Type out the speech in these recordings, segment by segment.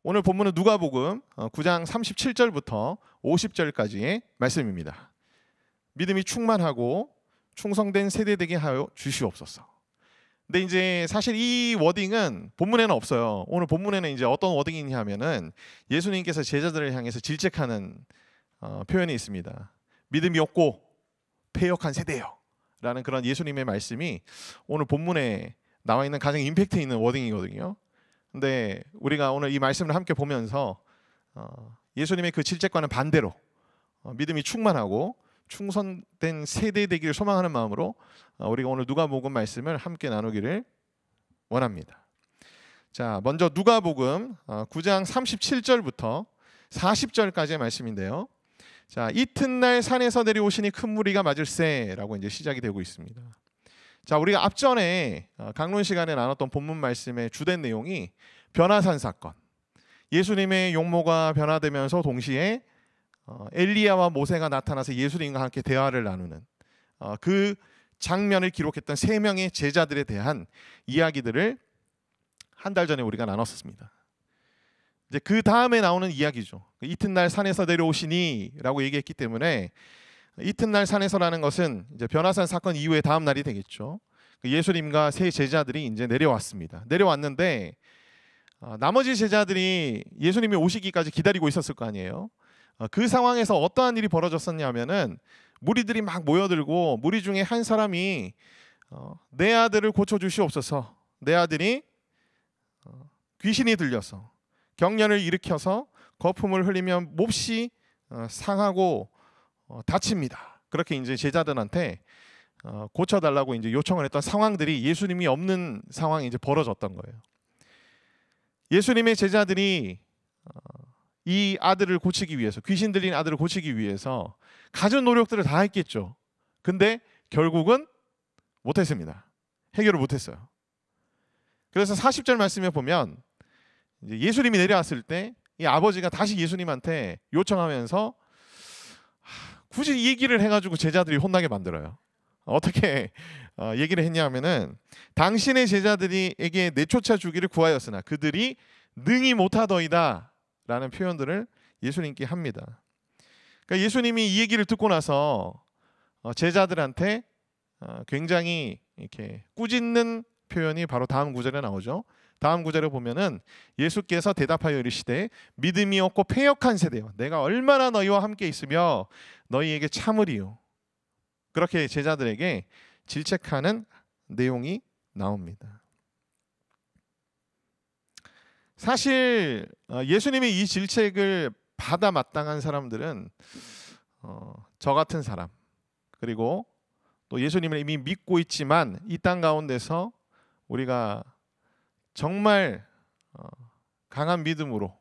오늘 본문은 누가복음 9장 37절부터 50절까지의 말씀입니다. 믿음이 충만하고 충성된 세대 되게 하여 주시옵소서. 근데 이제 사실 이 워딩은 본문에는 없어요. 오늘 본문에는 이제 어떤 워딩이 있냐 하면은 예수님께서 제자들을 향해서 질책하는 표현이 있습니다. 믿음이 없고 패역한 세대요 라는 그런 예수님의 말씀이 오늘 본문에 나와 있는 가장 임팩트 있는 워딩이거든요. 근데 우리가 오늘 이 말씀을 함께 보면서 예수님의 그 질책과는 반대로 믿음이 충만하고 충성된 세대 되기를 소망하는 마음으로 우리가 오늘 누가복음 말씀을 함께 나누기를 원합니다. 자, 먼저 누가복음 9장 37절부터 40절까지의 말씀인데요. 자, 이튿날 산에서 내려오시니 큰 무리가 맞을세라고 이제 시작이 되고 있습니다. 자, 우리가 앞전에 강론 시간에 나눴던 본문 말씀의 주된 내용이 변화산 사건, 예수님의 용모가 변화되면서 동시에 엘리야와 모세가 나타나서 예수님과 함께 대화를 나누는 그 장면을 기록했던 3명의 제자들에 대한 이야기들을 한 달 전에 우리가 나눴습니다. 이제 그 다음에 나오는 이야기죠. 이튿날 산에서 내려오시니라고 얘기했기 때문에 이튿날 산에서라는 것은 이제 변화산 사건 이후의 다음 날이 되겠죠. 예수님과 세 제자들이 이제 내려왔습니다. 내려왔는데 나머지 제자들이 예수님이 오시기까지 기다리고 있었을 거 아니에요. 그 상황에서 어떠한 일이 벌어졌었냐면은 무리들이 막 모여들고 무리 중에 한 사람이 내 아들을 고쳐주시옵소서. 내 아들이 귀신이 들려서 경련을 일으켜서 거품을 흘리면 몹시 상하고 다칩니다. 그렇게 이제 제자들한테 고쳐달라고 이제 요청을 했던 상황들이 예수님이 없는 상황이 이제 벌어졌던 거예요. 예수님의 제자들이 이 아들을 고치기 위해서, 귀신 들린 아들을 고치기 위해서 갖은 노력들을 다 했겠죠. 근데 결국은 못했습니다. 해결을 못했어요. 그래서 40절 말씀에 보면 이제 예수님이 내려왔을 때 이 아버지가 다시 예수님한테 요청하면서 굳이 이 얘기를 해가지고 제자들이 혼나게 만들어요. 어떻게 얘기를 했냐면은 당신의 제자들에게 내쫓아 주기를 구하였으나 그들이 능히 못하더이다 라는 표현들을 예수님께 합니다. 그러니까 예수님이 이 얘기를 듣고 나서 제자들한테 굉장히 이렇게 꾸짖는 표현이 바로 다음 구절에 나오죠. 다음 구절에 보면은 예수께서 대답하여 이르시되 믿음이 없고 패역한 세대여 내가 얼마나 너희와 함께 있으며 너희에게 참으리요. 그렇게 제자들에게 질책하는 내용이 나옵니다. 사실 예수님의 이 질책을 받아 마땅한 사람들은 저 같은 사람, 그리고 또 예수님을 이미 믿고 있지만 이 땅 가운데서 우리가 정말 강한 믿음으로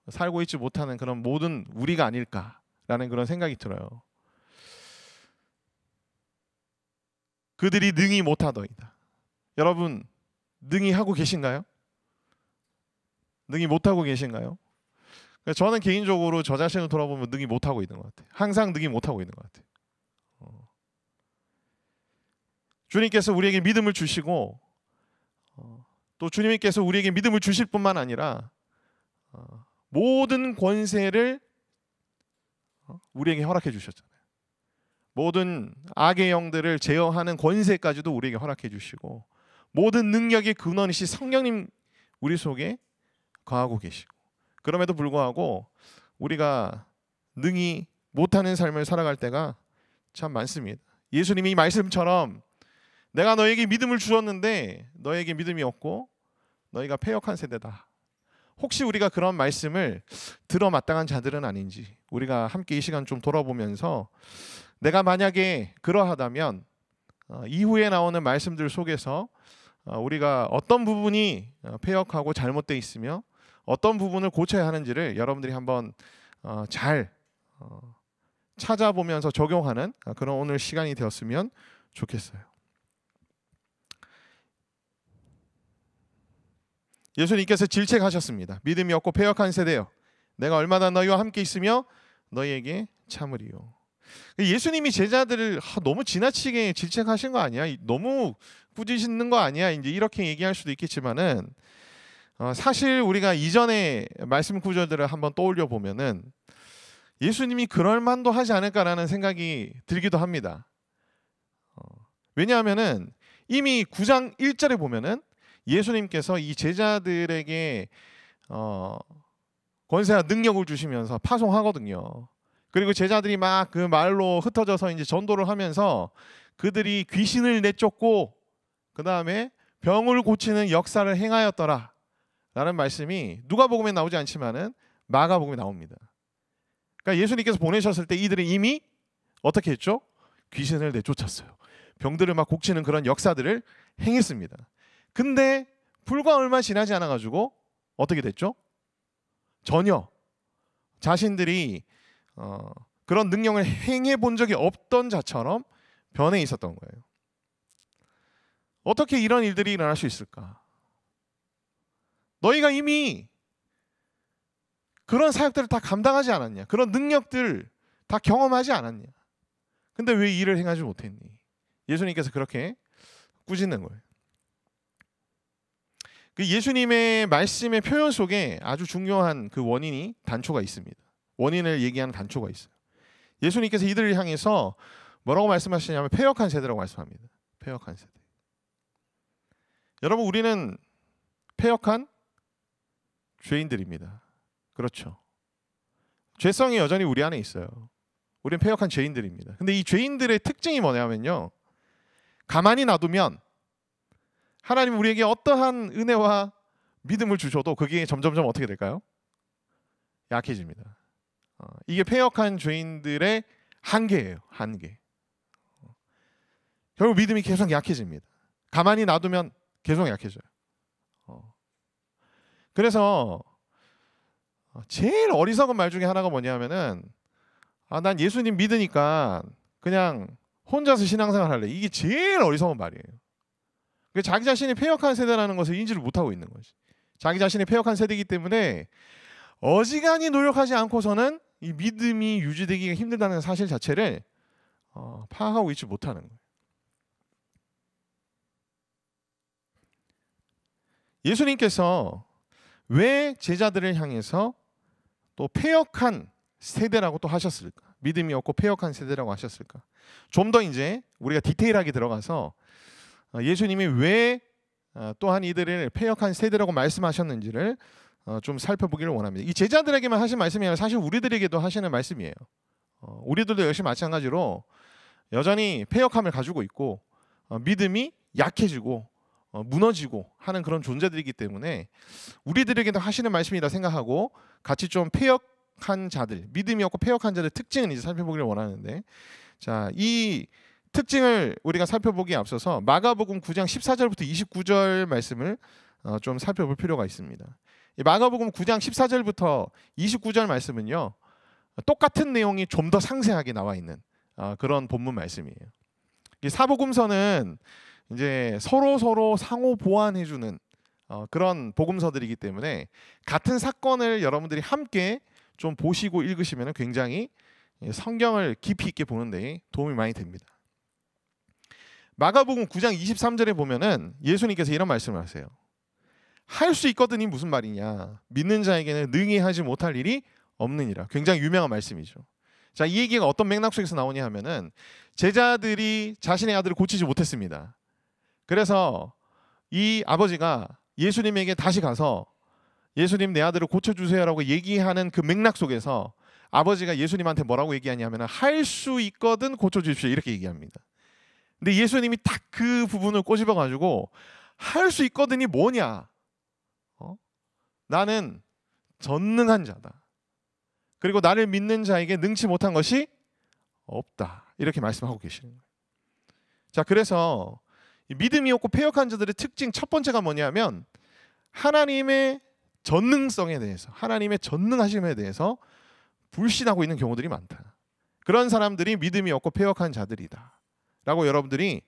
살고 있지 못하는 그런 모든 우리가 아닐까라는 그런 생각이 들어요. 그들이 능히 못하더이다. 여러분 능히 하고 계신가요? 능히 못하고 계신가요? 저는 개인적으로 저 자신을 돌아보면 능히 못하고 있는 것 같아요. 항상 능히 못하고 있는 것 같아요. 주님께서 우리에게 믿음을 주시고 또 주님께서 우리에게 믿음을 주실 뿐만 아니라 모든 권세를 우리에게 허락해 주셨잖아요. 모든 악의 영들을 제어하는 권세까지도 우리에게 허락해 주시고 모든 능력의 근원이신 성령님 우리 속에 거하고 계시고 그럼에도 불구하고 우리가 능히 못하는 삶을 살아갈 때가 참 많습니다. 예수님이 이 말씀처럼 내가 너에게 믿음을 주었는데 너에게 믿음이 없고 너희가 패역한 세대다. 혹시 우리가 그런 말씀을 들어 마땅한 자들은 아닌지 우리가 함께 이 시간 좀 돌아보면서 내가 만약에 그러하다면 이후에 나오는 말씀들 속에서 우리가 어떤 부분이 패역하고 잘못되어 있으며 어떤 부분을 고쳐야 하는지를 여러분들이 한번 잘 찾아보면서 적용하는 그런 오늘 시간이 되었으면 좋겠어요. 예수님께서 질책하셨습니다. 믿음이 없고 패역한 세대여 내가 얼마나 너희와 함께 있으며 너희에게 참으리요. 예수님이 제자들을 너무 지나치게 질책하신 거 아니야? 너무 꾸짖는 거 아니야? 이제 이렇게 얘기할 수도 있겠지만은 사실 우리가 이전의 말씀 구절들을 한번 떠올려 보면은 예수님이 그럴 만도 하지 않을까라는 생각이 들기도 합니다. 왜냐하면은 이미 9장 1절에 보면은 예수님께서 이 제자들에게 권세와 능력을 주시면서 파송하거든요. 그리고 제자들이 막 그 마을로 흩어져서 이제 전도를 하면서 그들이 귀신을 내쫓고 그 다음에 병을 고치는 역사를 행하였더라 라는 말씀이 누가복음에 나오지 않지만은 마가복음에 나옵니다. 그러니까 예수님께서 보내셨을 때 이들은 이미 어떻게 했죠? 귀신을 내쫓았어요. 병들을 막 고치는 그런 역사들을 행했습니다. 근데 불과 얼마 지나지 않아 가지고 어떻게 됐죠? 전혀 자신들이 그런 능력을 행해 본 적이 없던 자처럼 변해 있었던 거예요. 어떻게 이런 일들이 일어날 수 있을까? 너희가 이미 그런 사역들을 다 감당하지 않았냐? 그런 능력들 다 경험하지 않았냐? 근데 왜 일을 행하지 못했니? 예수님께서 그렇게 꾸짖는 거예요. 그 예수님의 말씀의 표현 속에 아주 중요한 그 원인이 단초가 있습니다. 원인을 얘기하는 단초가 있어요. 예수님께서 이들을 향해서 뭐라고 말씀하시냐면 패역한 세대라고 말씀합니다. 패역한 세대. 여러분, 우리는 패역한 죄인들입니다. 그렇죠. 죄성이 여전히 우리 안에 있어요. 우리는 패역한 죄인들입니다. 근데 이 죄인들의 특징이 뭐냐면요, 가만히 놔두면 하나님 우리에게 어떠한 은혜와 믿음을 주셔도 그게 점점점 어떻게 될까요? 약해집니다. 이게 패역한 죄인들의 한계예요. 한계. 결국 믿음이 계속 약해집니다. 가만히 놔두면 계속 약해져요. 그래서 제일 어리석은 말 중에 하나가 뭐냐면은 난 예수님 믿으니까 그냥 혼자서 신앙생활 할래. 이게 제일 어리석은 말이에요. 자기 자신이 패역한 세대라는 것을 인지를 못하고 있는 거지. 자기 자신이 패역한 세대이기 때문에 어지간히 노력하지 않고서는 이 믿음이 유지되기가 힘들다는 사실 자체를 파악하고 있지 못하는 거예요. 예수님께서 왜 제자들을 향해서 또 패역한 세대라고 또 하셨을까? 믿음이 없고 패역한 세대라고 하셨을까? 좀 더 이제 우리가 디테일하게 들어가서 예수님이 왜 또한 이들을 패역한 세대라고 말씀하셨는지를 좀 살펴보기를 원합니다. 이 제자들에게만 하신 말씀이 아니라 사실 우리들에게도 하시는 말씀이에요. 우리들도 역시 마찬가지로 여전히 패역함을 가지고 있고 믿음이 약해지고 무너지고 하는 그런 존재들이기 때문에 우리들에게도 하시는 말씀이다 생각하고 같이 좀 패역한 자들, 믿음이 없고 패역한 자들 특징을 이제 살펴보기를 원하는데, 자, 이 특징을 우리가 살펴보기에 앞서서 마가복음 9장 14절부터 29절 말씀을 좀 살펴볼 필요가 있습니다. 이 마가복음 9장 14절부터 29절 말씀은요, 똑같은 내용이 좀 더 상세하게 나와 있는 그런 본문 말씀이에요. 이 사복음서는 이제 서로 상호 보완해주는 그런 복음서들이기 때문에 같은 사건을 여러분들이 함께 좀 보시고 읽으시면 굉장히 성경을 깊이 있게 보는 데 도움이 많이 됩니다. 마가복음 9장 23절에 보면은 예수님께서 이런 말씀을 하세요. 할 수 있거든이 무슨 말이냐? 믿는 자에게는 능히 하지 못할 일이 없느니라. 굉장히 유명한 말씀이죠. 자, 이 얘기가 어떤 맥락 속에서 나오냐 하면은 제자들이 자신의 아들을 고치지 못했습니다. 그래서 이 아버지가 예수님에게 다시 가서 예수님 내 아들을 고쳐주세요라고 얘기하는 그 맥락 속에서 아버지가 예수님한테 뭐라고 얘기하냐면 할 수 있거든 고쳐주십시오 이렇게 얘기합니다. 근데 예수님이 딱 그 부분을 꼬집어가지고 할 수 있거든이 뭐냐? 나는 전능한 자다. 그리고 나를 믿는 자에게 능치 못한 것이 없다. 이렇게 말씀하고 계시는 거예요. 자, 그래서 믿음이 없고 패역한 자들의 특징 첫 번째가 뭐냐면 하나님의 전능성에 대해서, 하나님의 전능하심에 대해서 불신하고 있는 경우들이 많다. 그런 사람들이 믿음이 없고 패역한 자들이다 라고 여러분들이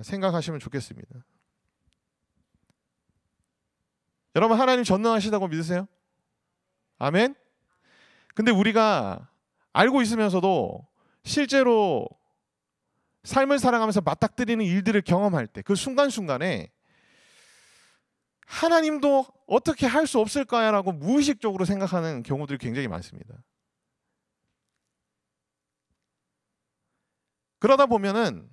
생각하시면 좋겠습니다. 여러분, 하나님 전능하시다고 믿으세요? 아멘? 근데 우리가 알고 있으면서도 실제로 삶을 살아가면서 맞닥뜨리는 일들을 경험할 때 그 순간순간에 하나님도 어떻게 할 수 없을까라고 무의식적으로 생각하는 경우들이 굉장히 많습니다. 그러다 보면은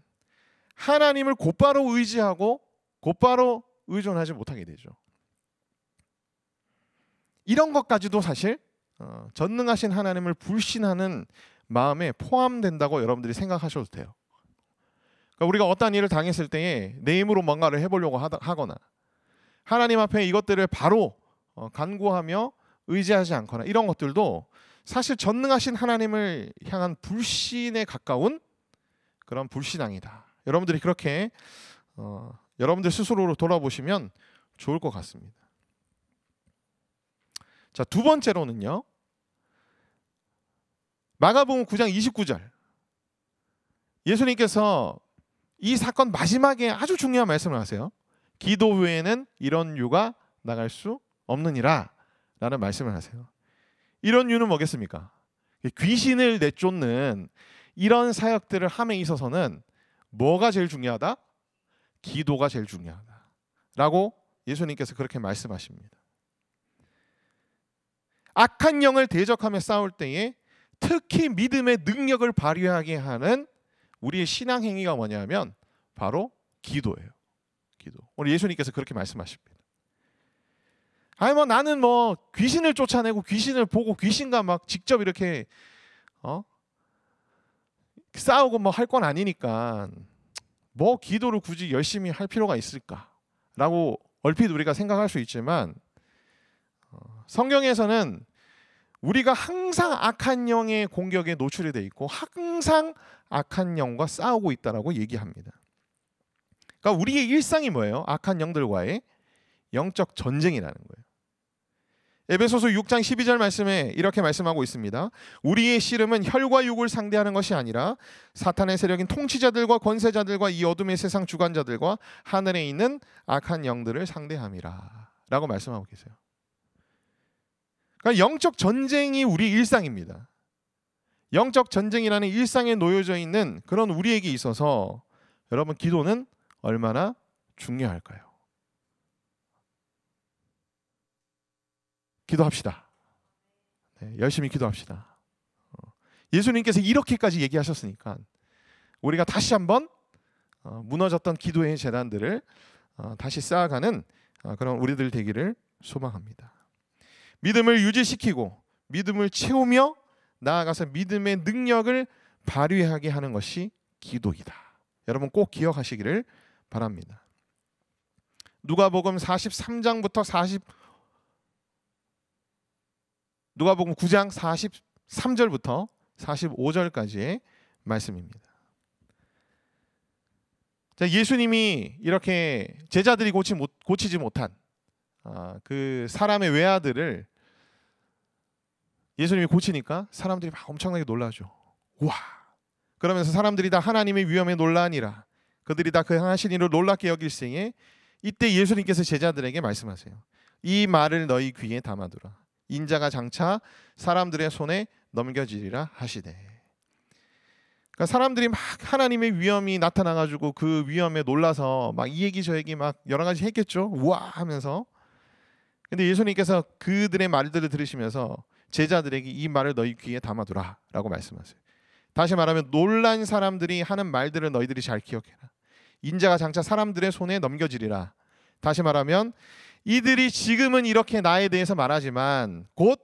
하나님을 곧바로 의지하고 곧바로 의존하지 못하게 되죠. 이런 것까지도 사실 전능하신 하나님을 불신하는 마음에 포함된다고 여러분들이 생각하셔도 돼요. 그러니까 우리가 어떠한 일을 당했을 때에 내 힘으로 뭔가를 해보려고 하거나 하나님 앞에 이것들을 바로 간구하며 의지하지 않거나 이런 것들도 사실 전능하신 하나님을 향한 불신에 가까운 그런 불신앙이다. 여러분들이 그렇게 여러분들 스스로로 돌아보시면 좋을 것 같습니다. 자, 두 번째로는요. 마가복음 9장 29절. 예수님께서 이 사건 마지막에 아주 중요한 말씀을 하세요. 기도 후에는 이런 유가 나갈 수 없느니라 라는 말씀을 하세요. 이런 유는 뭐겠습니까? 귀신을 내쫓는 이런 사역들을 함에 있어서는 뭐가 제일 중요하다? 기도가 제일 중요하다 라고 예수님께서 그렇게 말씀하십니다. 악한 영을 대적하며 싸울 때에 특히 믿음의 능력을 발휘하게 하는 우리의 신앙 행위가 뭐냐면 바로 기도예요. 기도. 오늘 예수님께서 그렇게 말씀하십니다. 아니 뭐 나는 뭐 귀신을 쫓아내고 귀신을 보고 귀신과 막 직접 이렇게 싸우고 뭐 할 건 아니니까 뭐 기도를 굳이 열심히 할 필요가 있을까라고 얼핏 우리가 생각할 수 있지만 성경에서는 우리가 항상 악한 영의 공격에 노출이 돼 있고 항상 악한 영과 싸우고 있다라고 얘기합니다. 그러니까 우리의 일상이 뭐예요? 악한 영들과의 영적 전쟁이라는 거예요. 에베소서 6장 12절 말씀에 이렇게 말씀하고 있습니다. 우리의 씨름은 혈과 육을 상대하는 것이 아니라 사탄의 세력인 통치자들과 권세자들과 이 어둠의 세상 주관자들과 하늘에 있는 악한 영들을 상대함이라 라고 말씀하고 계세요. 그러니까 영적 전쟁이 우리 일상입니다. 영적 전쟁이라는 일상에 놓여져 있는 그런 우리에게 있어서 여러분 기도는 얼마나 중요할까요? 기도합시다. 네, 열심히 기도합시다. 예수님께서 이렇게까지 얘기하셨으니까 우리가 다시 한번 무너졌던 기도의 재단들을 다시 쌓아가는 그런 우리들 되기를 소망합니다. 믿음을 유지시키고 믿음을 채우며 나아가서 믿음의 능력을 발휘하게 하는 것이 기도이다. 여러분 꼭 기억하시기를 바랍니다. 누가복음 43장부터 누가복음 9장 43절부터 45절까지의 말씀입니다. 자, 예수님이 이렇게 제자들이 고치지 못한 그 사람의 외아들을 예수님이 고치니까 사람들이 막 엄청나게 놀라죠. 와! 그러면서 사람들이 다 하나님의 위엄에 놀라니라. 그들이 다 그 하신 일을 놀랍게 여길생에 이때 예수님께서 제자들에게 말씀하세요. 이 말을 너희 귀에 담아두라. 인자가 장차 사람들의 손에 넘겨지리라 하시되. 그러니까 사람들이 막 하나님의 위엄이 나타나가지고 그 위엄에 놀라서 막 이 얘기 저 얘기 막 여러 가지 했겠죠. 우와 하면서. 근데 예수님께서 그들의 말들을 들으시면서 제자들에게 이 말을 너희 귀에 담아두라 라고 말씀하세요. 다시 말하면 놀란 사람들이 하는 말들을 너희들이 잘 기억해라. 인자가 장차 사람들의 손에 넘겨지리라. 다시 말하면 이들이 지금은 이렇게 나에 대해서 말하지만 곧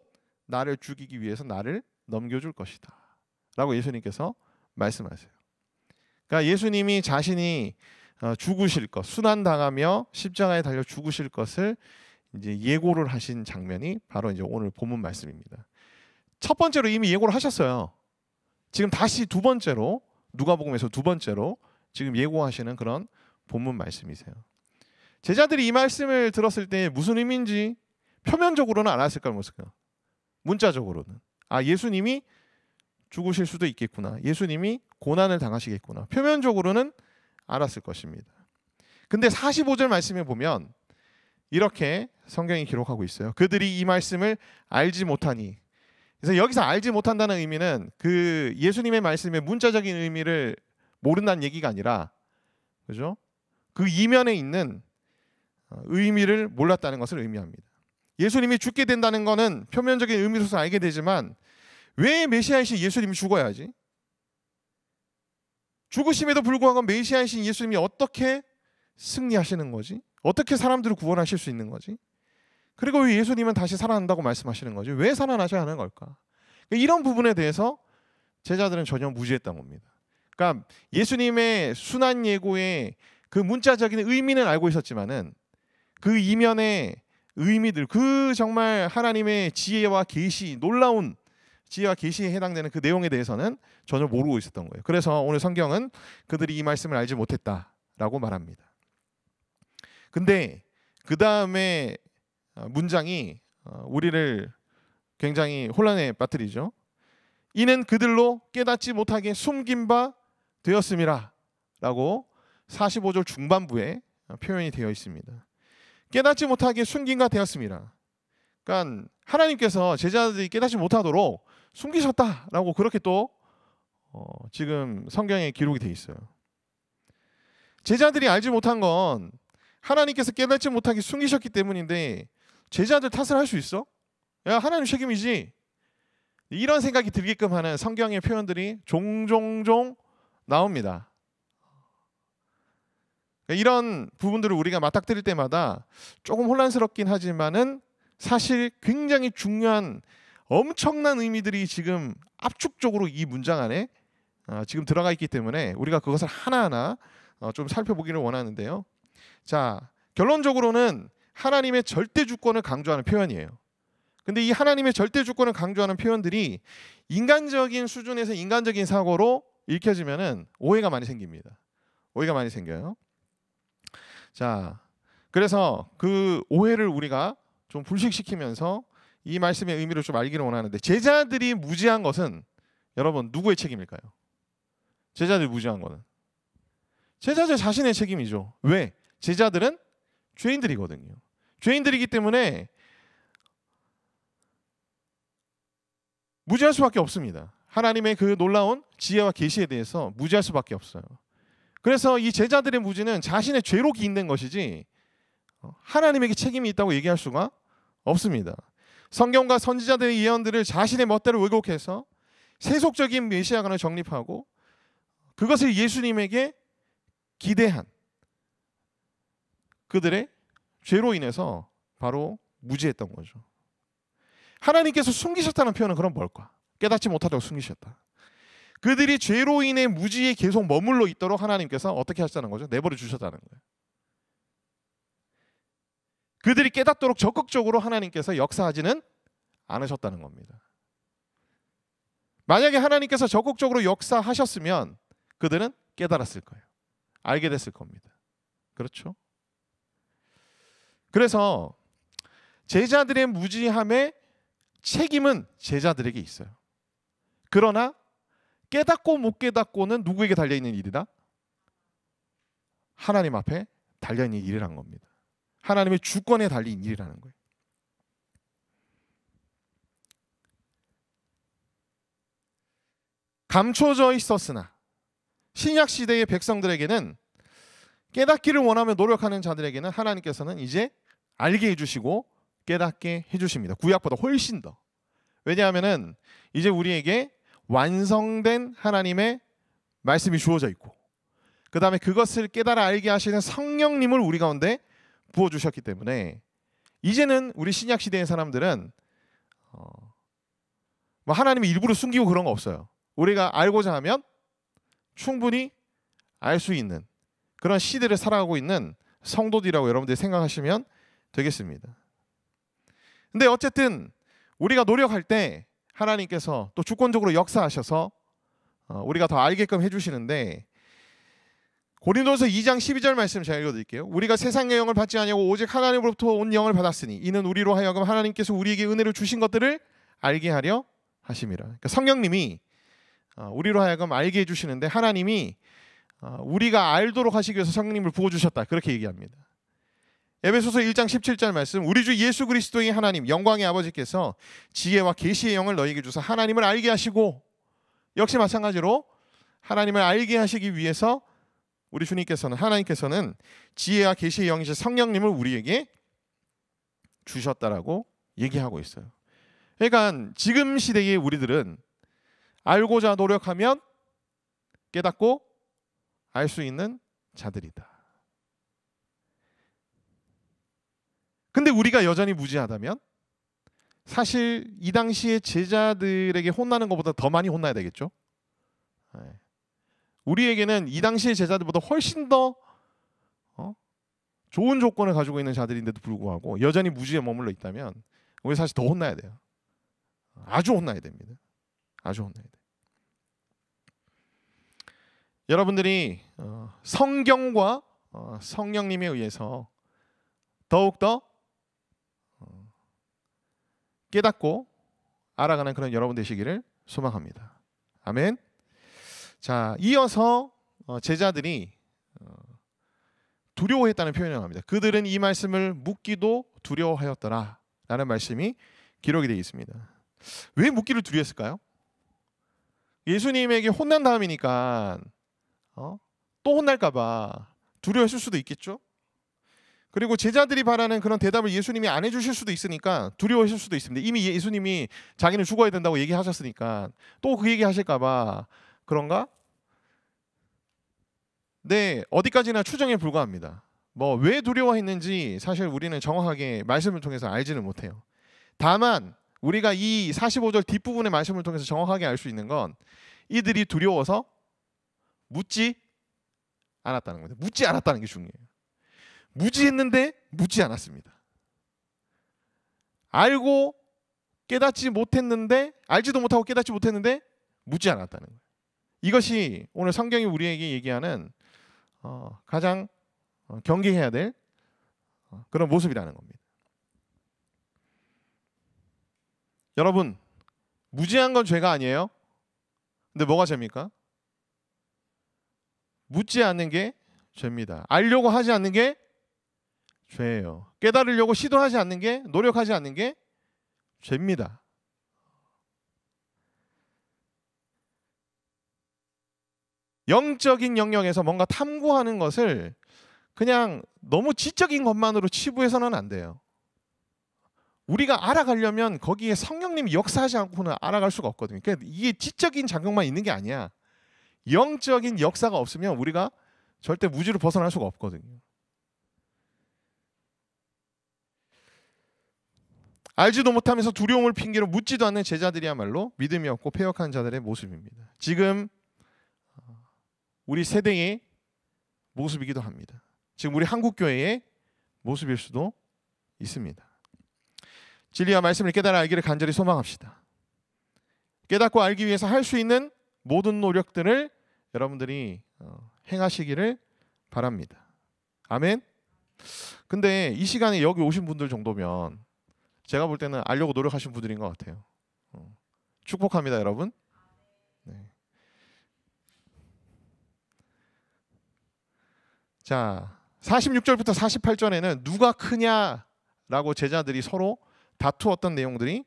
나를 죽이기 위해서 나를 넘겨줄 것이다 라고 예수님께서 말씀하세요. 그러니까 예수님이 자신이 죽으실 것, 순환당하며 십자가에 달려 죽으실 것을 이제 예고를 하신 장면이 바로 이제 오늘 본문 말씀입니다. 첫 번째로 이미 예고를 하셨어요. 지금 다시 두 번째로 누가복음에서 두 번째로 지금 예고하시는 그런 본문 말씀이세요. 제자들이 이 말씀을 들었을 때 무슨 의미인지 표면적으로는 알았을까요? 모르겠어요. 문자적으로는 예수님이 죽으실 수도 있겠구나. 예수님이 고난을 당하시겠구나. 표면적으로는 알았을 것입니다. 근데 45절 말씀에 보면 이렇게 성경이 기록하고 있어요. 그들이 이 말씀을 알지 못하니. 그래서 여기서 알지 못한다는 의미는 그 예수님의 말씀의 문자적인 의미를 모른다는 얘기가 아니라, 그죠? 그 이면에 있는 의미를 몰랐다는 것을 의미합니다. 예수님이 죽게 된다는 것은 표면적인 의미로서 알게 되지만 왜 메시아이신 예수님이 죽어야지? 죽으심에도 불구하고 메시아이신 예수님이 어떻게 승리하시는 거지? 어떻게 사람들을 구원하실 수 있는 거지? 그리고 왜 예수님은 다시 살아난다고 말씀하시는 거지? 왜 살아나셔야 하는 걸까? 이런 부분에 대해서 제자들은 전혀 무지했던 겁니다. 그러니까 예수님의 순환 예고의 그 문자적인 의미는 알고 있었지만은 그 이면의 의미들, 그 정말 하나님의 지혜와 계시, 놀라운 지혜와 계시에 해당되는 그 내용에 대해서는 전혀 모르고 있었던 거예요. 그래서 오늘 성경은 그들이 이 말씀을 알지 못했다라고 말합니다. 근데 그 다음에 문장이 우리를 굉장히 혼란에 빠뜨리죠. 이는 그들로 깨닫지 못하게 숨긴 바 되었음이라 라고 45절 중반부에 표현이 되어 있습니다. 깨닫지 못하게 숨긴 바 되었음이라. 그러니까 하나님께서 제자들이 깨닫지 못하도록 숨기셨다라고 그렇게 또 지금 성경에 기록이 되어 있어요. 제자들이 알지 못한 건 하나님께서 깨닫지 못하게 숨기셨기 때문인데 제자들 탓을 할 수 있어? 야, 하나님 책임이지. 이런 생각이 들게끔 하는 성경의 표현들이 종종종 나옵니다. 이런 부분들을 우리가 맞닥뜨릴 때마다 조금 혼란스럽긴 하지만은 사실 굉장히 중요한 엄청난 의미들이 지금 압축적으로 이 문장 안에 지금 들어가 있기 때문에 우리가 그것을 하나하나 좀 살펴보기를 원하는데요. 자, 결론적으로는 하나님의 절대 주권을 강조하는 표현이에요. 근데 이 하나님의 절대 주권을 강조하는 표현들이 인간적인 수준에서 인간적인 사고로 읽혀지면은 오해가 많이 생깁니다. 오해가 많이 생겨요. 자, 그래서 그 오해를 우리가 좀 불식시키면서 이 말씀의 의미를 좀 알기를 원하는데, 제자들이 무지한 것은 여러분 누구의 책임일까요? 제자들이 무지한 거는 제자들 자신의 책임이죠. 왜? 제자들은 죄인들이거든요. 죄인들이기 때문에 무지할 수밖에 없습니다. 하나님의 그 놀라운 지혜와 계시에 대해서 무지할 수밖에 없어요. 그래서 이 제자들의 무지는 자신의 죄로 기인된 것이지 하나님에게 책임이 있다고 얘기할 수가 없습니다. 성경과 선지자들의 예언들을 자신의 멋대로 왜곡해서 세속적인 메시아관을 정립하고 그것을 예수님에게 기대한 그들의 죄로 인해서 바로 무지했던 거죠. 하나님께서 숨기셨다는 표현은 그럼 뭘까? 깨닫지 못하다고 숨기셨다. 그들이 죄로 인해 무지에 계속 머물러 있도록 하나님께서 어떻게 하셨다는 거죠? 내버려 주셨다는 거예요. 그들이 깨닫도록 적극적으로 하나님께서 역사하지는 않으셨다는 겁니다. 만약에 하나님께서 적극적으로 역사하셨으면 그들은 깨달았을 거예요. 알게 됐을 겁니다. 그렇죠? 그래서 제자들의 무지함의 책임은 제자들에게 있어요. 그러나 깨닫고 못 깨닫고는 누구에게 달려있는 일이다? 하나님 앞에 달려있는 일이라는 겁니다. 하나님의 주권에 달린 일이라는 거예요. 감춰져 있었으나 신약 시대의 백성들에게는 깨닫기를 원하며 노력하는 자들에게는 하나님께서는 이제 알게 해주시고 깨닫게 해주십니다. 구약보다 훨씬 더. 왜냐하면은 이제 우리에게 완성된 하나님의 말씀이 주어져 있고 그 다음에 그것을 깨달아 알게 하시는 성령님을 우리 가운데 부어주셨기 때문에 이제는 우리 신약 시대의 사람들은 뭐 하나님이 일부러 숨기고 그런 거 없어요. 우리가 알고자 하면 충분히 알 수 있는 그런 시대를 살아가고 있는 성도들이라고 여러분들이 생각하시면 되겠습니다. 근데 어쨌든 우리가 노력할 때 하나님께서 또 주권적으로 역사하셔서 우리가 더 알게끔 해주시는데, 고린도서 2장 12절 말씀 제가 읽어드릴게요. 우리가 세상의 영을 받지 아니하고 오직 하나님으로부터 온 영을 받았으니 이는 우리로 하여금 하나님께서 우리에게 은혜를 주신 것들을 알게 하려 하심이라. 그러니까 성령님이 우리로 하여금 알게 해주시는데 하나님이 우리가 알도록 하시기 위해서 성령님을 부어주셨다, 그렇게 얘기합니다. 에베소서 1장 17절 말씀, 우리 주 예수 그리스도의 하나님 영광의 아버지께서 지혜와 계시의 영을 너희에게 주사 하나님을 알게 하시고, 역시 마찬가지로 하나님을 알게 하시기 위해서 우리 주님께서는, 하나님께서는 지혜와 계시의 영이신 성령님을 우리에게 주셨다라고 얘기하고 있어요. 그러니까 지금 시대의 우리들은 알고자 노력하면 깨닫고 알 수 있는 자들이다. 근데 우리가 여전히 무지하다면 사실 이 당시의 제자들에게 혼나는 것보다 더 많이 혼나야 되겠죠. 우리에게는 이 당시의 제자들보다 훨씬 더 좋은 조건을 가지고 있는 자들인데도 불구하고 여전히 무지에 머물러 있다면 우리 사실 더 혼나야 돼요. 아주 혼나야 됩니다. 아주 혼나야 돼요. 여러분들이 성경과 성령님에 의해서 더욱더 깨닫고 알아가는 그런 여러분 되시기를 소망합니다. 아멘. 자, 이어서 제자들이 두려워했다는 표현을 합니다. 그들은 이 말씀을 묻기도 두려워하였더라 라는 말씀이 기록이 되어 있습니다. 왜 묻기를 두려워했을까요? 예수님에게 혼난 다음이니까 또 혼날까 봐 두려워했을 수도 있겠죠. 그리고 제자들이 바라는 그런 대답을 예수님이 안 해주실 수도 있으니까 두려워했을 수도 있습니다. 이미 예수님이 자기는 죽어야 된다고 얘기하셨으니까 또 그 얘기 하실까 봐 그런가? 네, 어디까지나 추정에 불과합니다. 뭐 왜 두려워했는지 사실 우리는 정확하게 말씀을 통해서 알지는 못해요. 다만 우리가 이 45절 뒷부분의 말씀을 통해서 정확하게 알 수 있는 건 이들이 두려워서 묻지 않았다는 겁니다. 묻지 않았다는 게 중요해요. 무지했는데 묻지 않았습니다. 알고 깨닫지 못했는데, 알지도 못하고 깨닫지 못했는데 묻지 않았다는 거예요. 이것이 오늘 성경이 우리에게 얘기하는 가장 경계해야 될 그런 모습이라는 겁니다. 여러분, 무지한 건 죄가 아니에요. 근데 뭐가 죄입니까? 묻지 않는 게 죄입니다. 알려고 하지 않는 게 죄예요. 깨달으려고 시도하지 않는 게, 노력하지 않는 게 죄입니다. 영적인 영역에서 뭔가 탐구하는 것을 그냥 너무 지적인 것만으로 치부해서는 안 돼요. 우리가 알아가려면 거기에 성령님이 역사하지 않고는 알아갈 수가 없거든요. 그러니까 이게 지적인 자극만 있는 게 아니야. 영적인 역사가 없으면 우리가 절대 무지를 벗어날 수가 없거든요. 알지도 못하면서 두려움을 핑계로 묻지도 않는 제자들이야말로 믿음이 없고 패역한 자들의 모습입니다. 지금 우리 세대의 모습이기도 합니다. 지금 우리 한국교회의 모습일 수도 있습니다. 진리와 말씀을 깨달아 알기를 간절히 소망합시다. 깨닫고 알기 위해서 할 수 있는 모든 노력들을 여러분들이 행하시기를 바랍니다. 아멘. 근데 이 시간에 여기 오신 분들 정도면 제가 볼 때는 알려고 노력하신 분들인 것 같아요. 축복합니다, 여러분. 네. 자, 46절부터 48절에는 누가 크냐라고 제자들이 서로 다투었던 내용들이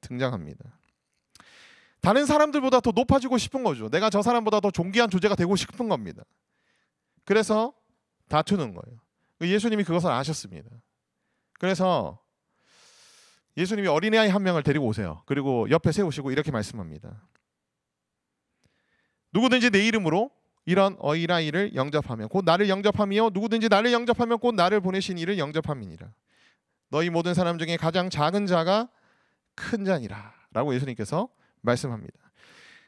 등장합니다. 다른 사람들보다 더 높아지고 싶은 거죠. 내가 저 사람보다 더 존귀한 존재가 되고 싶은 겁니다. 그래서 다투는 거예요. 예수님이 그것을 아셨습니다. 그래서 예수님이 어린아이 한 명을 데리고 오세요. 그리고 옆에 세우시고 이렇게 말씀합니다. 누구든지 내 이름으로 이런 어린아이를 영접하면 곧 나를 영접하며 누구든지 나를 영접하면 곧 나를 보내신 이를 영접함이니라. 너희 모든 사람 중에 가장 작은 자가 큰 자니라 라고 예수님께서 말씀합니다.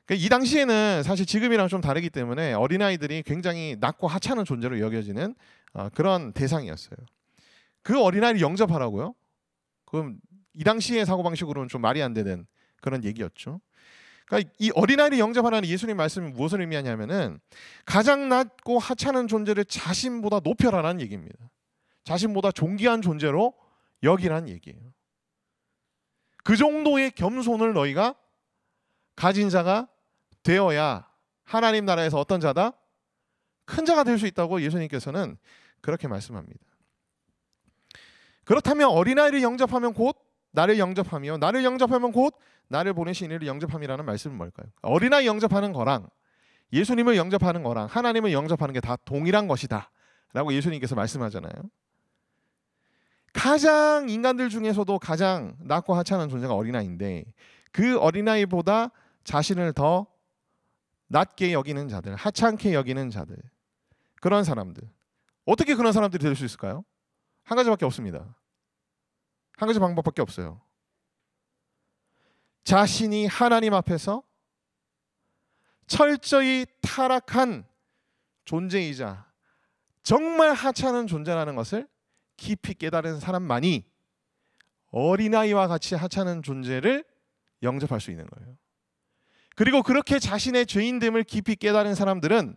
그러니까 이 당시에는 사실 지금이랑 좀 다르기 때문에 어린아이들이 굉장히 낮고 하찮은 존재로 여겨지는 그런 대상이었어요. 그 어린아이를 영접하라고요? 그럼 이 당시의 사고방식으로는 좀 말이 안 되는 그런 얘기였죠. 그러니까 이 어린아이를 영접하라는 예수님 말씀이 무엇을 의미하냐면은 가장 낮고 하찮은 존재를 자신보다 높여라는 얘기입니다. 자신보다 존귀한 존재로 여기라는 얘기예요. 그 정도의 겸손을 너희가 가진 자가 되어야 하나님 나라에서 어떤 자다? 큰 자가 될 수 있다고 예수님께서는 그렇게 말씀합니다. 그렇다면 어린아이를 영접하면 곧 나를 영접하며 나를 영접하면 곧 나를 보내신 이를 영접함이라는 말씀은 뭘까요? 어린아이 영접하는 거랑 예수님을 영접하는 거랑 하나님을 영접하는 게 다 동일한 것이다 라고 예수님께서 말씀하잖아요. 가장 인간들 중에서도 가장 낮고 하찮은 존재가 어린아이인데 그 어린아이보다 자신을 더 낮게 여기는 자들, 하찮게 여기는 자들, 그런 사람들, 어떻게 그런 사람들이 될 수 있을까요? 한 가지밖에 없습니다. 한 가지 방법밖에 없어요. 자신이 하나님 앞에서 철저히 타락한 존재이자 정말 하찮은 존재라는 것을 깊이 깨달은 사람만이 어린아이와 같이 하찮은 존재를 영접할 수 있는 거예요. 그리고 그렇게 자신의 죄인됨을 깊이 깨달은 사람들은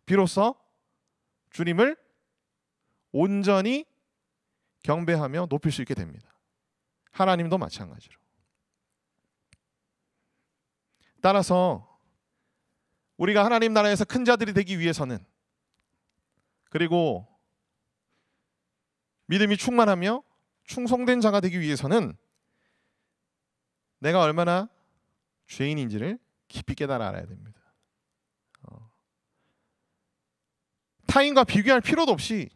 비로소 주님을 온전히 경배하며 높일 수 있게 됩니다. 하나님도 마찬가지로. 따라서 우리가 하나님 나라에서 큰 자들이 되기 위해서는, 그리고 믿음이 충만하며 충성된 자가 되기 위해서는 내가 얼마나 죄인인지를 깊이 깨달아 알아야 됩니다. 타인과 비교할 필요도 없이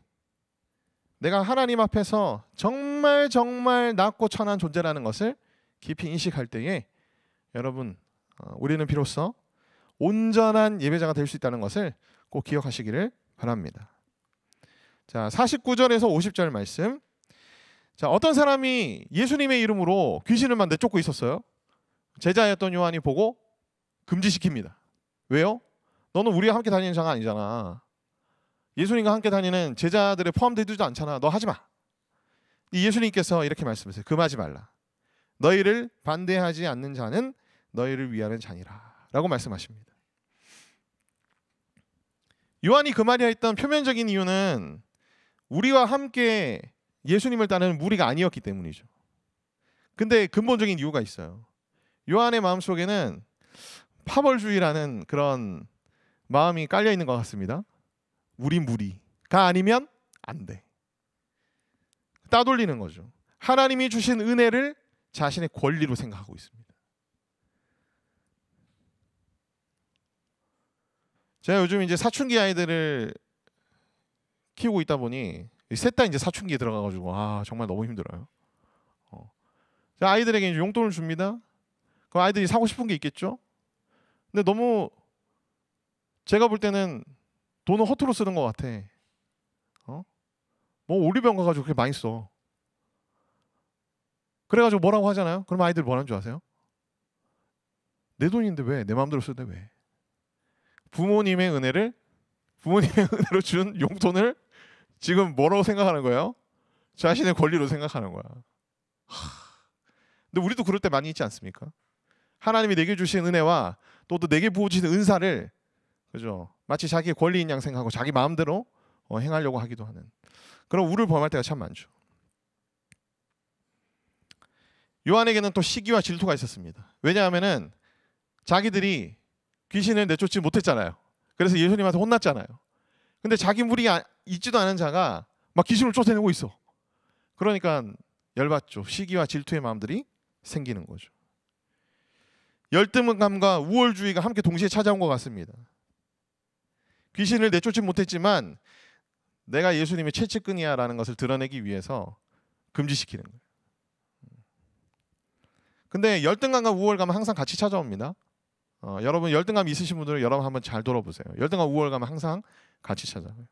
내가 하나님 앞에서 정말 낮고 천한 존재라는 것을 깊이 인식할 때에 여러분, 우리는 비로소 온전한 예배자가 될 수 있다는 것을 꼭 기억하시기를 바랍니다. 자, 49절에서 50절 말씀. 자, 어떤 사람이 예수님의 이름으로 귀신을 내쫓고 있었어요. 제자였던 요한이 보고 금지시킵니다. 왜요? 너는 우리와 함께 다니는 자가 아니잖아. 예수님과 함께 다니는 제자들에 포함되지도 않잖아. 너 하지 마. 예수님께서 이렇게 말씀하세요. 금하지 말라. 너희를 반대하지 않는 자는 너희를 위하는 자니라 라고 말씀하십니다. 요한이 금하려 했던 표면적인 이유는 우리와 함께 예수님을 따르는 무리가 아니었기 때문이죠. 근데 근본적인 이유가 있어요. 요한의 마음속에는 파벌주의라는 그런 마음이 깔려 있는 것 같습니다. 우리 무리가 아니면 안 돼. 따돌리는 거죠. 하나님이 주신 은혜를 자신의 권리로 생각하고 있습니다. 제가 요즘 이제 사춘기 아이들을 키우고 있다 보니 셋 다 이제 사춘기에 들어가가지고 정말 너무 힘들어요. 아이들에게 이제 용돈을 줍니다. 그 아이들이 사고 싶은 게 있겠죠. 근데 너무 제가 볼 때는 돈을 허투루 쓰는 것 같아. 뭐 올리브영 가가지고 그렇게 많이 써. 그래가지고 뭐라고 하잖아요. 그럼 아이들 뭐라는 줄 아세요? 내 돈인데 왜? 내 마음대로 쓰는데 왜? 부모님의 은혜로 준 용돈을 지금 뭐라고 생각하는 거예요? 자신의 권리로 생각하는 거야. 근데 우리도 그럴 때 많이 있지 않습니까? 하나님이 내게 주신 은혜와 또 내게 부어주신 은사를, 그죠? 마치 자기의 권리인 양 생각하고 자기 마음대로 행하려고 하기도 하는 그런 우를 범할 때가 참 많죠. 요한에게는 또 시기와 질투가 있었습니다. 왜냐하면은 자기들이 귀신을 내쫓지 못했잖아요. 그래서 예수님한테 혼났잖아요. 근데 자기 무리 있지도 않은 자가 막 귀신을 쫓아내고 있어. 그러니까 열받죠. 시기와 질투의 마음들이 생기는 거죠. 열등감과 우월주의가 함께 동시에 찾아온 것 같습니다. 귀신을 내쫓지 못했지만 내가 예수님의 최측근이야 라는 것을 드러내기 위해서 금지시키는 거예요. 근데 열등감과 우월감은 항상 같이 찾아옵니다. 여러분 열등감 있으신 분들은 여러분 한번 잘 돌아보세요. 열등감, 우월감은 항상 같이 찾아와요.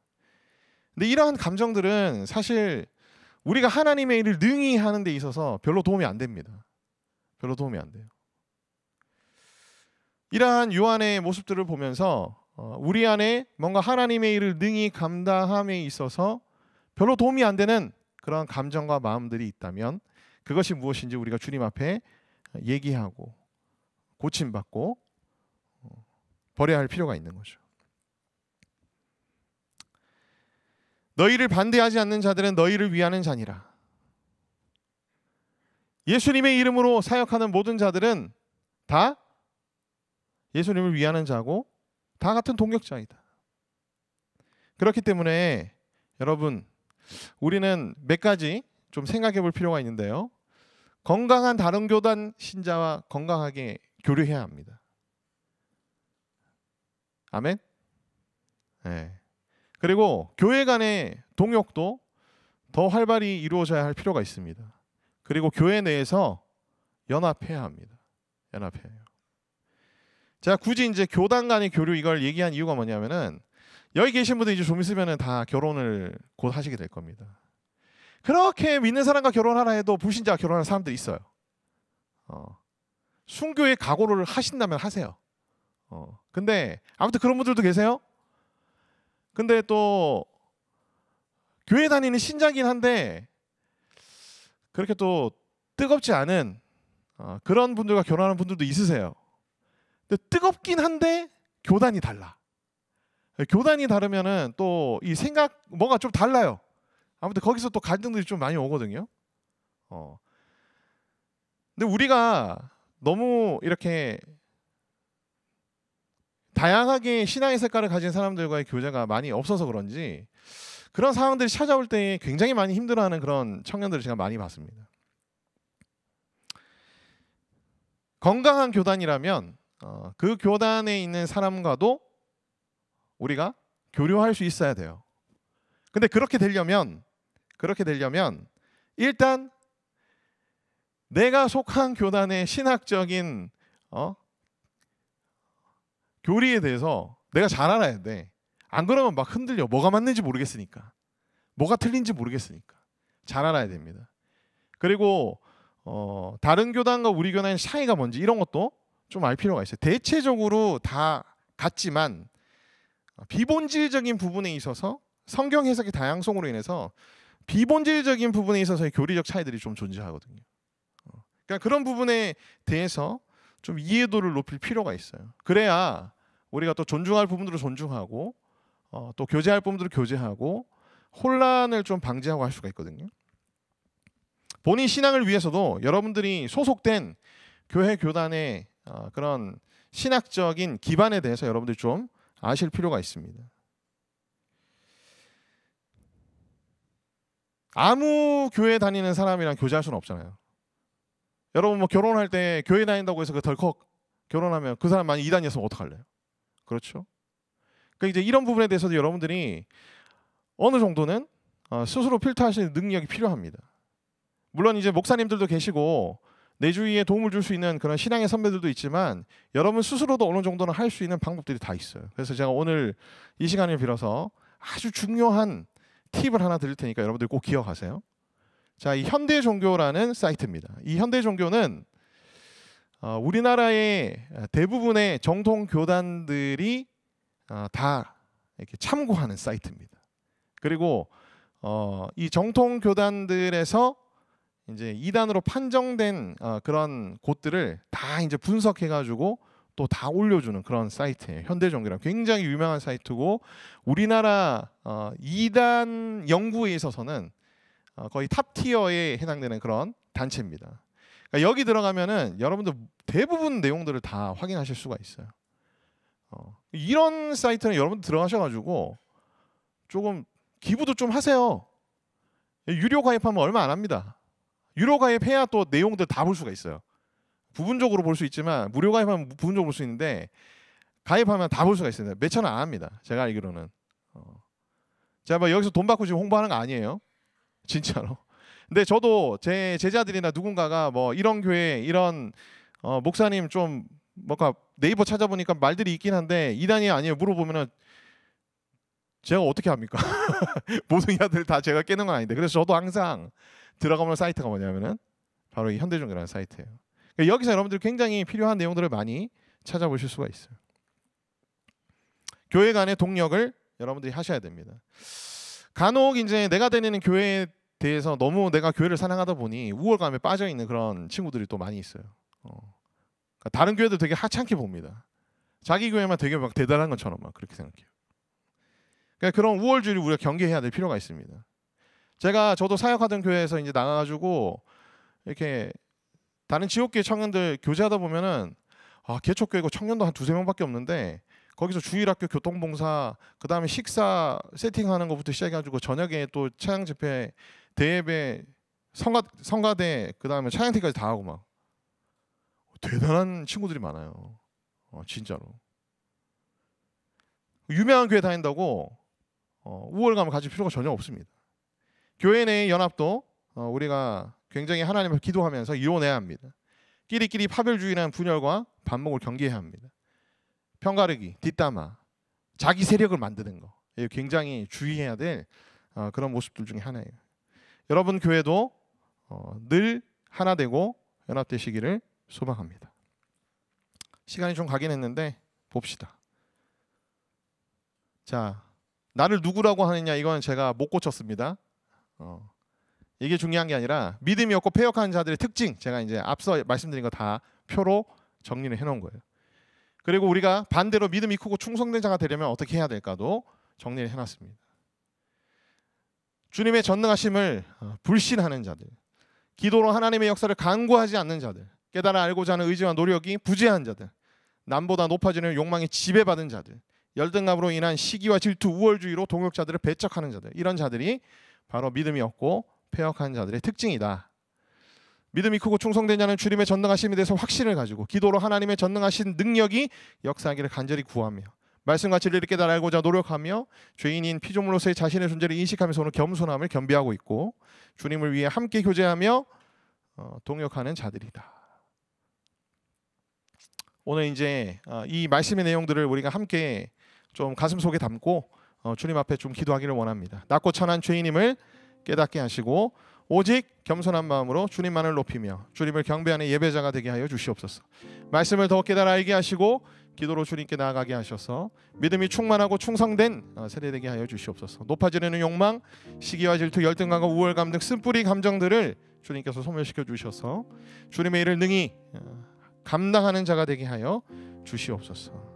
근데 이러한 감정들은 사실 우리가 하나님의 일을 능히 하는 데 있어서 별로 도움이 안 됩니다. 별로 도움이 안 돼요. 이러한 요한의 모습들을 보면서 우리 안에 뭔가 하나님의 일을 능히 감당함에 있어서 별로 도움이 안 되는 그런 감정과 마음들이 있다면 그것이 무엇인지 우리가 주님 앞에 얘기하고 고침받고 버려야 할 필요가 있는 거죠. 너희를 반대하지 않는 자들은 너희를 위하는 자니라. 예수님의 이름으로 사역하는 모든 자들은 다 예수님을 위하는 자고 다 같은 동역자이다. 그렇기 때문에 여러분, 우리는 몇 가지 좀 생각해 볼 필요가 있는데요. 건강한 다른 교단 신자와 건강하게 교류해야 합니다. 아멘. 네. 그리고 교회 간의 동역도 더 활발히 이루어져야 할 필요가 있습니다. 그리고 교회 내에서 연합해야 합니다. 연합해요. 제가 굳이 이제 교단 간의 교류 이걸 얘기한 이유가 뭐냐면은 여기 계신 분들 이제 좀 있으면은 다 결혼을 곧 하시게 될 겁니다. 그렇게 믿는 사람과 결혼하라 해도 불신자와 결혼하는 사람들이 있어요. 순교의 각오를 하신다면 하세요. 근데 아무튼 그런 분들도 계세요. 근데 또 교회 다니는 신자긴 한데 그렇게 또 뜨겁지 않은 그런 분들과 결혼하는 분들도 있으세요. 근데 뜨겁긴 한데 교단이 달라. 교단이 다르면은 또 이 생각 뭐가 좀 달라요. 아무튼 거기서 또 갈등들이 좀 많이 오거든요. 근데 우리가 너무 이렇게 다양하게 신앙의 색깔을 가진 사람들과의 교제가 많이 없어서 그런지 그런 상황들이 찾아올 때 굉장히 많이 힘들어하는 그런 청년들을 제가 많이 봤습니다. 건강한 교단이라면 그 교단에 있는 사람과도 우리가 교류할 수 있어야 돼요. 근데 그렇게 되려면 일단 내가 속한 교단의 신학적인 교리에 대해서 내가 잘 알아야 돼. 안 그러면 막 흔들려. 뭐가 맞는지 모르겠으니까. 뭐가 틀린지 모르겠으니까. 잘 알아야 됩니다. 그리고 다른 교단과 우리 교단의 차이가 뭔지 이런 것도 좀 알 필요가 있어요. 대체적으로 다 같지만 비본질적인 부분에 있어서 성경 해석의 다양성으로 인해서 비본질적인 부분에 있어서의 교리적 차이들이 좀 존재하거든요. 그러니까 그런 부분에 대해서 좀 이해도를 높일 필요가 있어요. 그래야 우리가 또 존중할 부분들을 존중하고 또 교제할 부분들을 교제하고 혼란을 좀 방지하고 할 수가 있거든요. 본인 신앙을 위해서도 여러분들이 소속된 교회 교단의 그런 신학적인 기반에 대해서 여러분들이 좀 아실 필요가 있습니다. 아무 교회 다니는 사람이랑 교제할 수는 없잖아요. 여러분 뭐 결혼할 때 교회 다닌다고 해서 그 덜컥 결혼하면 그 사람 만약 이단이었으면 어떡할래요? 그렇죠? 그러니까 이제 이런 부분에 대해서도 여러분들이 어느 정도는 스스로 필터하시는 능력이 필요합니다. 물론 이제 목사님들도 계시고 내 주위에 도움을 줄 수 있는 그런 신앙의 선배들도 있지만 여러분 스스로도 어느 정도는 할 수 있는 방법들이 다 있어요. 그래서 제가 오늘 이 시간을 빌어서 아주 중요한 팁을 하나 드릴 테니까 여러분들 꼭 기억하세요. 자, 이 현대 종교라는 사이트입니다. 이 현대 종교는 우리나라의 대부분의 정통 교단들이 다 이렇게 참고하는 사이트입니다. 그리고 이 정통 교단들에서 이제 이단으로 판정된 그런 곳들을 다 이제 분석해가지고 또 다 올려주는 그런 사이트예요. 현대종교랑 굉장히 유명한 사이트고 우리나라 이단 연구에 있어서는 거의 탑 티어에 해당되는 그런 단체입니다. 그러니까 여기 들어가면은 여러분들 대부분 내용들을 다 확인하실 수가 있어요. 이런 사이트는 여러분들 들어가셔가지고 조금 기부도 좀 하세요. 유료 가입하면 얼마 안 합니다. 유료 가입해야 또 내용들 다 볼 수가 있어요. 부분적으로 볼 수 있지만 무료 가입하면 부분적으로 볼 수 있는데 가입하면 다 볼 수가 있습니다. 몇 천 원 안 합니다. 제가 알기로는. 제가 뭐 여기서 돈 받고 지금 홍보하는 거 아니에요. 진짜로. 근데 저도 제 제자들이나 누군가가 뭐 이런 교회 이런 목사님 좀 뭔가 네이버 찾아보니까 말들이 있긴 한데 이단이 아니에요 물어보면은 제가 어떻게 합니까? 모든 이야들을 다 제가 깨는 건 아닌데 그래서 저도 항상 들어가면 사이트가 뭐냐면은 바로 이 현대종교라는 사이트예요. 그러니까 여기서 여러분들 굉장히 필요한 내용들을 많이 찾아보실 수가 있어요. 교회 간의 동력을 여러분들이 하셔야 됩니다. 간혹 이제 내가 다니는 교회에 대해서 너무 내가 교회를 사랑하다 보니 우월감에 빠져 있는 그런 친구들이 또 많이 있어요. 그러니까 다른 교회도 되게 하찮게 봅니다. 자기 교회만 되게 막 대단한 것처럼 막 그렇게 생각해요. 그러니까 그런 우월주의를 우리가 경계해야 될 필요가 있습니다. 저도 사역하던 교회에서 이제 나가가지고 이렇게 다른 지역교회 청년들 교제하다 보면은 개척교회고 청년도 한 두세 명밖에 없는데 거기서 주일학교 교통봉사 그 다음에 식사 세팅하는 것부터 시작해가지고 저녁에 또 차양 집회 대예배 성가대 그 다음에 차양팀까지 다 하고 막 대단한 친구들이 많아요. 진짜로. 유명한 교회 다닌다고 우월감을 가질 필요가 전혀 없습니다. 교회 내의 연합도 우리가 굉장히 하나님을 기도하면서 이뤄내야 합니다. 끼리끼리 파별주의라는 분열과 반목을 경계해야 합니다. 편가르기, 뒷담화, 자기 세력을 만드는 거 굉장히 주의해야 될 그런 모습들 중에 하나예요. 여러분 교회도 늘 하나 되고 연합되시기를 소망합니다. 시간이 좀 가긴 했는데 봅시다. 자, 나를 누구라고 하느냐 이건 제가 못 고쳤습니다. 이게 중요한 게 아니라 믿음이 없고 패역하는 자들의 특징 제가 이제 앞서 말씀드린 거 다 표로 정리를 해놓은 거예요. 그리고 우리가 반대로 믿음이 크고 충성된 자가 되려면 어떻게 해야 될까도 정리를 해놨습니다. 주님의 전능하심을 불신하는 자들, 기도로 하나님의 역사를 간구하지 않는 자들, 깨달아 알고자 하는 의지와 노력이 부재한 자들, 남보다 높아지는 욕망에 지배받은 자들, 열등감으로 인한 시기와 질투, 우월주의로 동역자들을 배척하는 자들, 이런 자들이 바로 믿음이 없고 패역한 자들의 특징이다. 믿음이 크고 충성된 자는 주님의 전능하심에 대해서 확신을 가지고 기도로 하나님의 전능하신 능력이 역사하기를 간절히 구하며 말씀과 진리를 깨달아 알고자 노력하며 죄인인 피조물로서의 자신의 존재를 인식하면서 오는 겸손함을 겸비하고 있고 주님을 위해 함께 교제하며 동역하는 자들이다. 오늘 이제 이 말씀의 내용들을 우리가 함께 좀 가슴속에 담고 주님 앞에 좀 기도하기를 원합니다. 낮고 천한 죄인임을 깨닫게 하시고 오직 겸손한 마음으로 주님만을 높이며 주님을 경배하는 예배자가 되게 하여 주시옵소서. 말씀을 더 깨달아 알게 하시고 기도로 주님께 나아가게 하셔서 믿음이 충만하고 충성된 세대 되게 하여 주시옵소서. 높아지려는 욕망, 시기와 질투, 열등감과 우월감 등 쓴뿌리 감정들을 주님께서 소멸시켜 주셔서 주님의 일을 능히 감당하는 자가 되게 하여 주시옵소서.